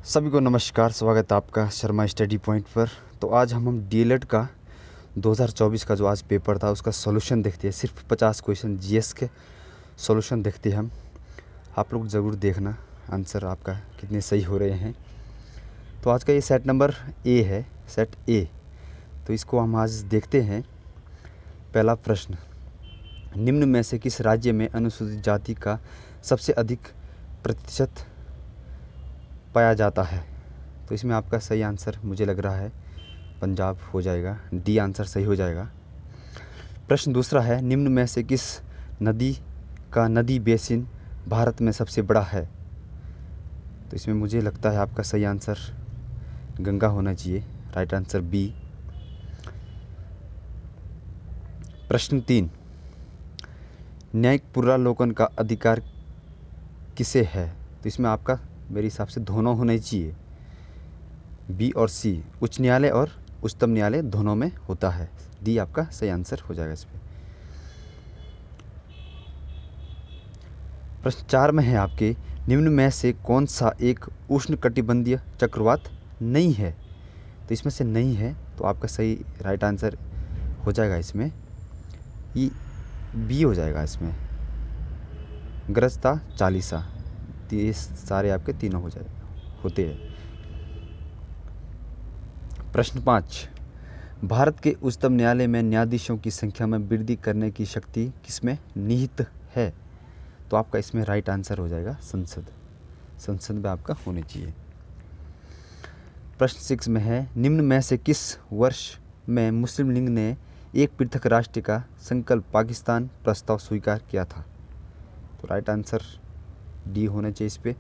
सभी को नमस्कार, स्वागत है आपका शर्मा स्टडी पॉइंट पर। तो आज हम डीएलएड का 2024 का जो आज पेपर था उसका सॉल्यूशन देखते हैं। सिर्फ 50 क्वेश्चन जीएस के सॉल्यूशन देखते हैं हम। आप लोग ज़रूर देखना आंसर आपका कितने सही हो रहे हैं। तो आज का ये सेट नंबर ए है, सेट ए। तो इसको हम आज देखते हैं। पहला प्रश्न, निम्न में से किस राज्य में अनुसूचित जाति का सबसे अधिक प्रतिशत पाया जाता है? तो इसमें आपका सही आंसर मुझे लग रहा है पंजाब हो जाएगा। डी आंसर सही हो जाएगा। प्रश्न दूसरा है, निम्न में से किस नदी का नदी बेसिन भारत में सबसे बड़ा है? तो इसमें मुझे लगता है आपका सही आंसर गंगा होना चाहिए। Right answer B. प्रश्न 3, न्यायिक पुनरावलोकन का अधिकार किसे है? तो इसमें आपका मेरे हिसाब से दोनों होने चाहिए, बी और सी। उच्च न्यायालय और उच्चतम न्यायालय दोनों में होता है। डी आपका सही आंसर हो जाएगा इस पर। प्रश्न 4 में है आपके, निम्न में से कौन सा एक उष्णकटिबंधीय चक्रवात नहीं है? तो इसमें से नहीं है तो आपका सही राइट आंसर हो जाएगा इसमें, ये बी हो जाएगा। इसमें ग्रस्ता चालीसा, ये सारे आपके तीनों हो जाएगा होते हैं। प्रश्न 5, भारत के उच्चतम न्यायालय में न्यायाधीशों की संख्या में वृद्धि करने की शक्ति किसमें निहित है? तो आपका इसमें राइट आंसर हो जाएगा संसद। संसद में आपका होने चाहिए। प्रश्न 6 में है, निम्न में से किस वर्ष में मुस्लिम लीग ने एक पृथक राष्ट्र का संकल्प पाकिस्तान प्रस्ताव स्वीकार किया था? तो राइट आंसर डी होना चाहिए इस पे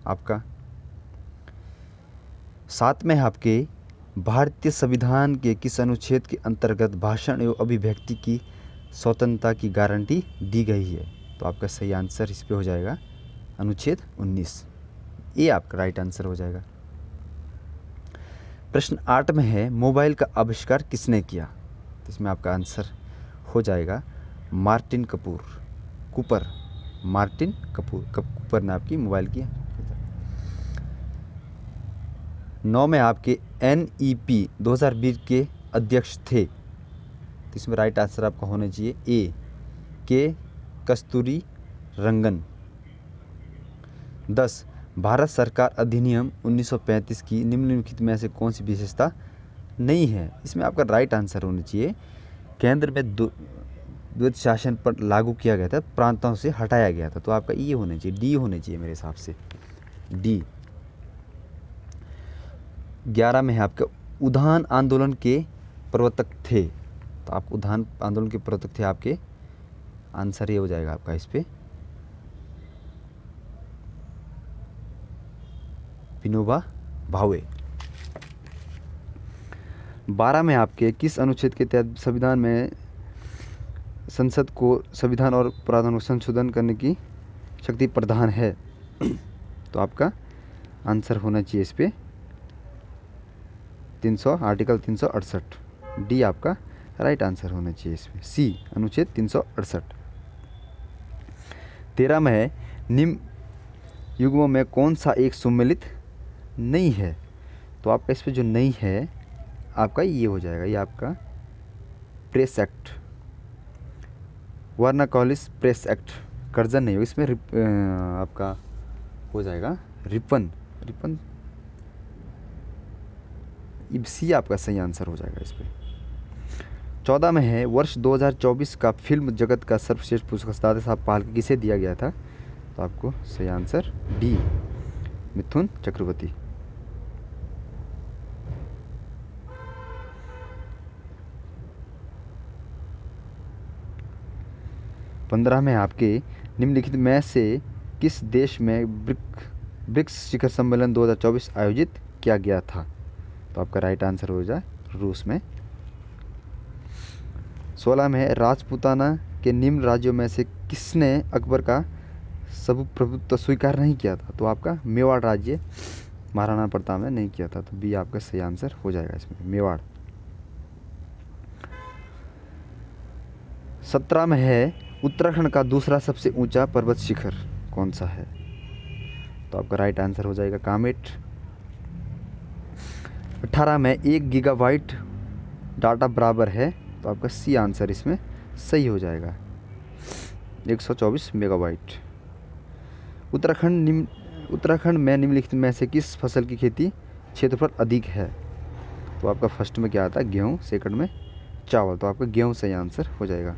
आपका। 7 में है आपके, भारतीय संविधान के किस अनुच्छेद के अंतर्गत भाषण एवं अभिव्यक्ति की स्वतंत्रता की गारंटी दी गई है? तो आपका सही आंसर इस पे हो जाएगा अनुच्छेद 19। ये आपका राइट आंसर हो जाएगा। प्रश्न 8 में है, मोबाइल का आविष्कार किसने किया? तो इसमें आपका आंसर हो जाएगा मार्टिन कूपर। मार्टिन कूपर ने आपकी मोबाइल किया। 9 में आपके NEP 2020 के अध्यक्ष थे। तो इसमें राइट आंसर आपका होना चाहिए ए के कस्तूरी रंगन। 10, भारत सरकार अधिनियम 1935 की निम्नलिखित में से कौन सी विशेषता नहीं है? इसमें आपका राइट आंसर होना चाहिए, केंद्र में द्वैध शासन पर लागू किया गया था, प्रांतों से हटाया गया था। तो आपका ये होना चाहिए, डी होना चाहिए मेरे हिसाब से, डी। 11 में है आपके, उद्यान आंदोलन के प्रवर्तक थे। तो आप उद्यान आंदोलन के प्रवर्तक थे, आपके आंसर ये हो जाएगा आपका इस पे विनोबा भावे। 12 में आपके, किस अनुच्छेद के तहत संविधान में संसद को संविधान और प्रावधान को संशोधन करने की शक्ति प्रदान है? तो आपका आंसर होना चाहिए इस पे आर्टिकल 368। डी आपका राइट आंसर होना चाहिए इसमें, सी अनुच्छेद 368। 13 में है, निम्न युग्मों में कौन सा एक सम्मिलित नहीं है? तो आपका इस पे जो नहीं है आपका ये हो जाएगा, ये आपका press act, vernacular press act. Curzon नहीं हो, इसमें आपका हो जाएगा रिपन। सी आपका सही आंसर हो जाएगा इस पे। 14 में है, वर्ष 2024 का फिल्म जगत का सर्वश्रेष्ठ पुरस्कार दादा साहब फाल्के किसे दिया गया था? तो आपको सही आंसर डी मिथुन चक्रवर्ती। 15 में आपके, निम्नलिखित में से किस देश में ब्रिक्स शिखर सम्मेलन 2024 आयोजित किया गया था? तो आपका राइट आंसर हो जाए रूस में। 16 में है, राजपूताना के निम्न राज्यों में से किसने अकबर का प्रभुत्व स्वीकार नहीं किया था? तो आपका मेवाड़ राज्य महाराणा प्रताप ने नहीं किया था। तो बी आपका सही आंसर हो जाएगा इसमें, मेवाड़। 17 में है, उत्तराखंड का दूसरा सबसे ऊंचा पर्वत शिखर कौन सा है? तो आपका राइट आंसर हो जाएगा कामेट। 18 में 1 गीगाबाइट डाटा बराबर है, तो आपका सी आंसर इसमें सही हो जाएगा, 124 मेगाबाइट। उत्तराखंड में निम्नलिखित में से किस फसल की खेती क्षेत्रफल अधिक है? तो आपका फर्स्ट में क्या आता है, गेहूँ, सेकंड में चावल, तो आपका गेहूँ सही आंसर हो जाएगा।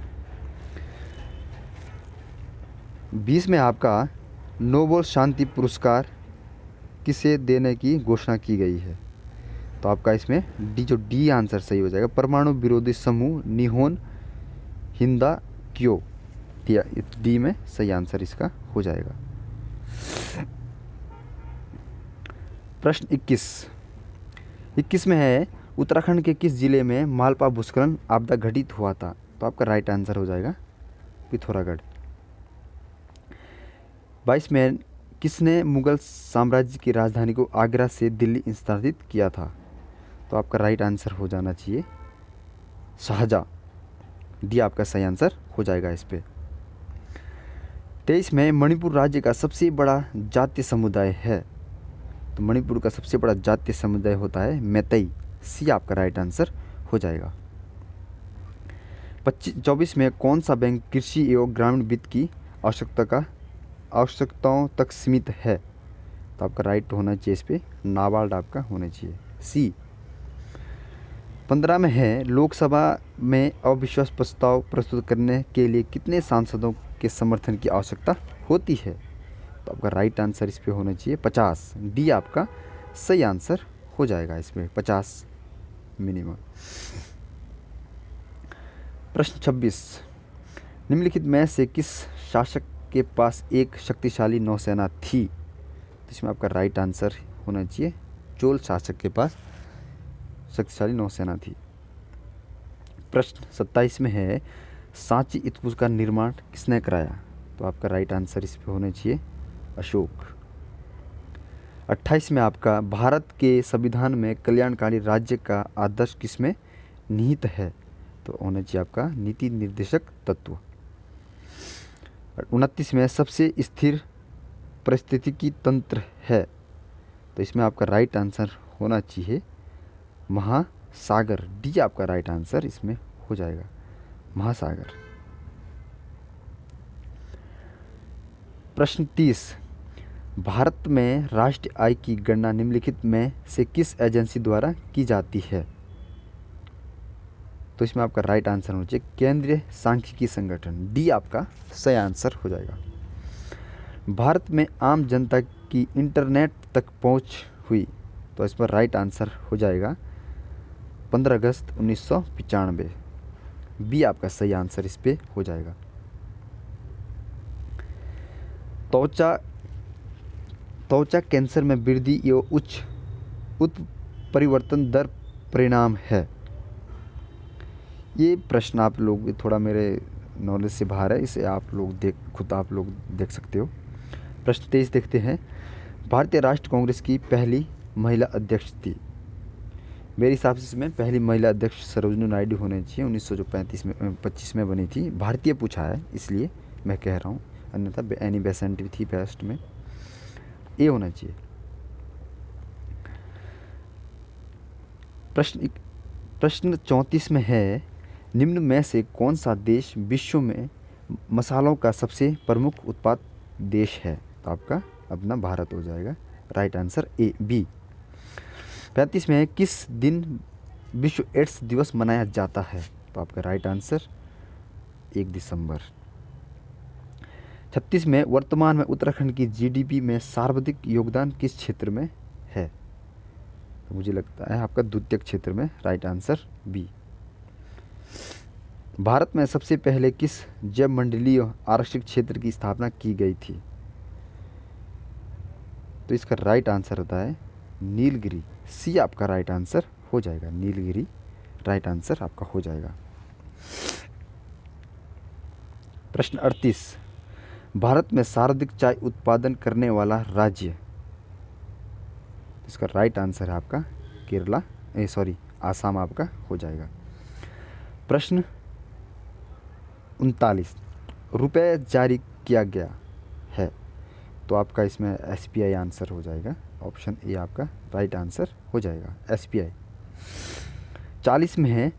20 में आपका नोबेल शांति पुरस्कार किसे देने की घोषणा की गई है? तो आपका इसमें डी आंसर सही हो जाएगा, परमाणु विरोधी समूह निहोन हिंदाक्यो, डी में सही आंसर इसका हो जाएगा। प्रश्न 21 में है, उत्तराखंड के किस जिले में मालपा भूस्खलन आपदा घटित हुआ था? तो आपका राइट आंसर हो जाएगा पिथौरागढ़। 22 में किसने मुगल साम्राज्य की राजधानी को आगरा से दिल्ली स्थानांतरित किया था? तो आपका राइट आंसर हो जाना चाहिए शाहजहाँ, डी आपका सही आंसर हो जाएगा इस पे। 23 में मणिपुर राज्य का सबसे बड़ा जातीय समुदाय है? तो मणिपुर का सबसे बड़ा जातीय समुदाय होता है मैतेई, सी आपका राइट आंसर हो जाएगा। 24 में कौन सा बैंक कृषि एवं ग्रामीण वित्त की आवश्यकताओं तक सीमित है? तो आपका राइट होना चाहिए इस पे, नाबार्ड आपका होना चाहिए, सी। 15 में है, लोकसभा में अविश्वास प्रस्ताव प्रस्तुत करने के लिए कितने सांसदों के समर्थन की आवश्यकता होती है? तो आपका राइट आंसर इस पे होना चाहिए 50, डी आपका सही आंसर हो जाएगा इसमें, 50 मिनिमम। प्रश्न 26, निम्नलिखित में से किस शासक के पास एक शक्तिशाली नौसेना थी? तो इसमें आपका राइट आंसर होना चाहिए, चोल शासक के पास शक्तिशाली नौसेना थी। प्रश्न 27 में है, सांची स्तूप का निर्माण किसने कराया? तो आपका राइट आंसर इस पे होना चाहिए अशोक। 28 में आपका भारत के संविधान में कल्याणकारी राज्य का आदर्श किसमें निहित है? तो होना चाहिए आपका नीति निर्देशक तत्व। 29 में सबसे स्थिर पारिस्थितिकी तंत्र है? तो इसमें आपका राइट आंसर होना चाहिए महासागर, डी आपका राइट आंसर इसमें हो जाएगा, महासागर। प्रश्न 30, भारत में राष्ट्रीय आय की गणना निम्नलिखित में से किस एजेंसी द्वारा की जाती है? तो इसमें आपका राइट आंसर होना चाहिए केंद्रीय सांख्यिकी संगठन, डी आपका सही आंसर हो जाएगा। भारत में आम जनता की इंटरनेट तक पहुंच हुई? तो इस पर राइट आंसर हो जाएगा 15 अगस्त 1995, बी आपका सही आंसर इस पे हो जाएगा। त्वचा कैंसर में वृद्धि एवं उच्च उत्परिवर्तन दर परिणाम है? ये प्रश्न आप लोग थोड़ा मेरे नॉलेज से बाहर है, इसे आप लोग खुद आप लोग देख सकते हो। प्रश्न 23 देखते हैं, भारतीय राष्ट्रीय कांग्रेस की पहली महिला अध्यक्ष थी? मेरे हिसाब से इसमें पहली महिला अध्यक्ष सरोजिनी नायडू होने चाहिए, 1925 में बनी थी। भारतीय पूछा है इसलिए मैं कह रहा हूँ, अन्यथा एनी बेसेंट थी फर्स्ट में, ए होना चाहिए। प्रश्न 34 में है, निम्न में से कौन सा देश विश्व में मसालों का सबसे प्रमुख उत्पाद देश है? तो आपका अपना भारत हो जाएगा, राइट आंसर ए, बी। 35 में है, किस दिन विश्व एड्स दिवस मनाया जाता है? तो आपका राइट आंसर 1 दिसंबर। 36 में वर्तमान में उत्तराखंड की जीडीपी में सर्वाधिक योगदान किस क्षेत्र में है? तो मुझे लगता है आपका द्वितीय क्षेत्र में, राइट आंसर बी। भारत में सबसे पहले किस जैव मंडलीय आरक्षित क्षेत्र की स्थापना की गई थी? तो इसका राइट आंसर होता है नीलगिरी, सी आपका राइट आंसर हो जाएगा, नीलगिरी राइट आंसर आपका हो जाएगा। प्रश्न 38, भारत में सर्वाधिक चाय उत्पादन करने वाला राज्य? इसका राइट आंसर है आपका केरला, आसाम आपका हो जाएगा। प्रश्न 39, रुपये जारी किया गया है तो आपका इसमें SPI आंसर हो जाएगा। ऑप्शन ए आपका राइट आंसर हो जाएगा, SPI। 40 में है,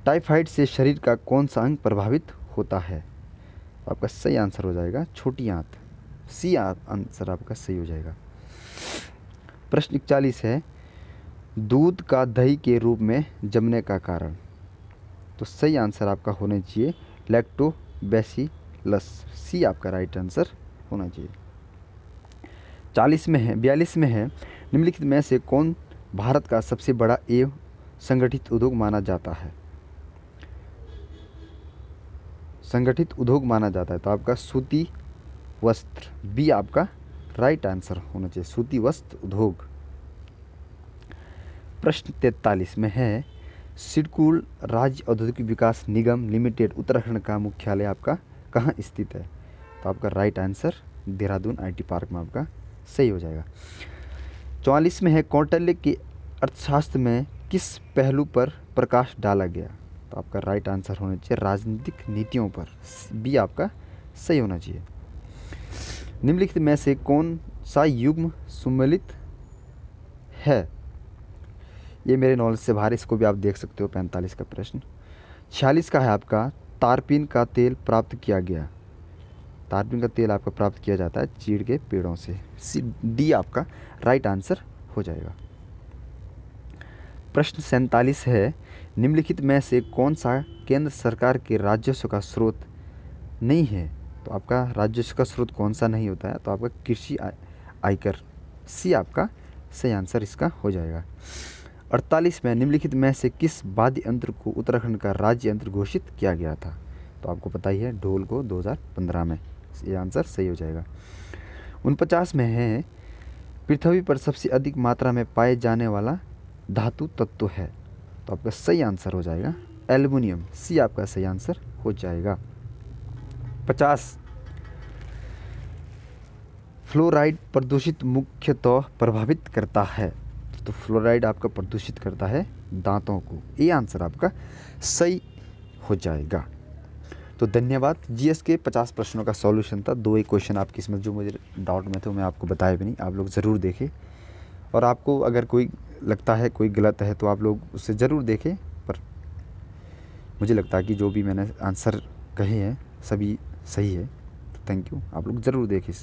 टाइफाइड से शरीर का कौन सा अंग प्रभावित होता है? तो आपका सही आंसर हो जाएगा छोटी आंत, सी आंसर आपका सही हो जाएगा। प्रश्न 41 है, दूध का दही के रूप में जमने का कारण? तो सही आंसर आपका होना चाहिए लैक्टोबैसिलस, सी आपका राइट आंसर होना चाहिए। 42 में है, निम्नलिखित में से कौन भारत का सबसे बड़ा एवं संगठित उद्योग माना जाता है? संगठित उद्योग माना जाता है तो आपका सूती वस्त्र, बी आपका राइट आंसर होना चाहिए, सूती वस्त्र उद्योग। प्रश्न 43 में है, सिडकुल राज्य औद्योगिक विकास निगम लिमिटेड उत्तराखंड का मुख्यालय आपका कहाँ स्थित है? तो आपका right answer Dehradun IT park में आपका सही हो जाएगा। 44 में है, कौटिल्य के अर्थशास्त्र में किस पहलू पर प्रकाश डाला गया? तो आपका राइट आंसर होना चाहिए राजनीतिक नीतियों पर, बी आपका सही होना चाहिए। निम्नलिखित में से कौन सा युग्म सम्मिलित है? ये मेरे नॉलेज से बाहर, इसको भी आप देख सकते हो। 45 का प्रश्न। 46 का है आपका, तारपीन का तेल प्राप्त किया गया। तारपीन का तेल आपका प्राप्त किया जाता है चीड़ के पेड़ों से, डी आपका राइट आंसर हो जाएगा। प्रश्न 47 है, निम्नलिखित में से कौन सा केंद्र सरकार के राजस्व का स्रोत नहीं है? तो आपका राजस्व का स्रोत कौन सा नहीं होता है? तो आपका कृषि आयकर, सी आपका सही आंसर इसका हो जाएगा। 48 में, निम्नलिखित में से किस वाद्य यंत्र को उत्तराखंड का राज्य यंत्र घोषित किया गया था? तो आपको पता ही है, ढोल को 2015 में, ये आंसर सही हो जाएगा। 49 में है, पृथ्वी पर सबसे अधिक मात्रा में पाए जाने वाला धातु तत्व है? तो आपका सही आंसर हो जाएगा एल्युमिनियम, सी आपका सही आंसर हो जाएगा। 50, फ्लोराइड प्रदूषित मुख्यतः प्रभावित करता है? तो फ्लोराइड आपका प्रदूषित करता है दांतों को, ये आंसर आपका सही हो जाएगा। तो धन्यवाद। GS के 50 प्रश्नों का सॉल्यूशन था। 2 एक क्वेश्चन आपकी इसमें जो मुझे डाउट में थे मैं आपको बताया भी नहीं, आप लोग ज़रूर देखें। और आपको अगर कोई लगता है कोई गलत है तो आप लोग उससे ज़रूर देखें, पर मुझे लगता है कि जो भी मैंने आंसर कहे हैं सभी सही है। तो थैंक यू, आप लोग ज़रूर देखें।